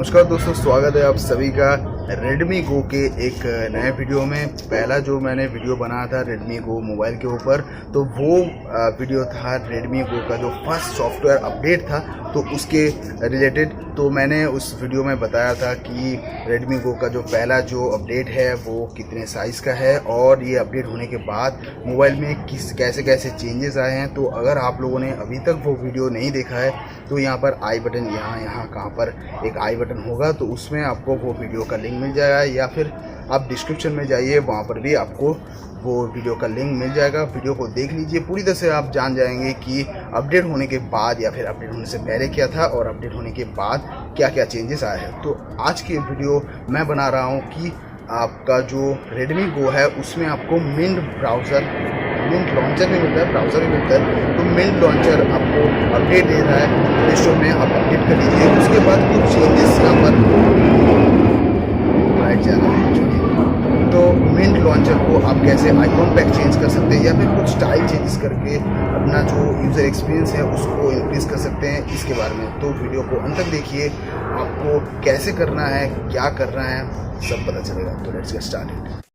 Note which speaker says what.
Speaker 1: नमस्कार दोस्तों, स्वागत है आप सभी का Redmi Go के एक नए वीडियो में। पहला जो मैंने वीडियो बनाया था Redmi Go मोबाइल के ऊपर, तो वो वीडियो था Redmi Go का जो फर्स्ट सॉफ्टवेयर अपडेट था, तो उसके रिलेटेड। तो मैंने उस वीडियो में बताया था कि Redmi Go का जो पहला जो अपडेट है वो कितने साइज़ का है और ये अपडेट होने के बाद मोबाइल में कैसे कैसे चेंजेस आए हैं। तो अगर आप लोगों ने अभी तक वो वीडियो नहीं देखा है तो यहाँ पर आई बटन, यहाँ कहाँ पर एक आई बटन होगा, तो उसमें आपको वो वीडियो का लिंक मिल जाएगा, या फिर आप डिस्क्रिप्शन में जाइए, वहाँ पर भी आपको वो वीडियो का लिंक मिल जाएगा। वीडियो को देख लीजिए, पूरी तरह से आप जान जाएंगे कि अपडेट होने के बाद या फिर अपडेट होने से पहले क्या था और अपडेट होने के बाद क्या क्या चेंजेस आए हैं। तो आज की वीडियो मैं बना रहा हूँ कि आपका जो Redmi Go है उसमें आपको मिंट लॉन्चर भी मिलता है, ब्राउज़र भी मिलता है। तो मिंट लॉन्चर आपको अपडेट दे रहा है, प्ले स्टोर में आप अपडेट कर लीजिए। उसके बाद कुछ चेंजेस यहाँ पर राइट जा रहा है। तो मिंट लॉन्चर को आप कैसे आइकॉन पैक चेंज कर सकते हैं या फिर कुछ स्टाइल चेंजेस करके अपना जो यूज़र एक्सपीरियंस है उसको इंक्रीज कर सकते हैं, इसके बारे में। तो वीडियो को अंत तक देखिए, आपको कैसे करना है, क्या करना है, सब पता चलेगा। तो लेट्स गेट स्टार्टेड।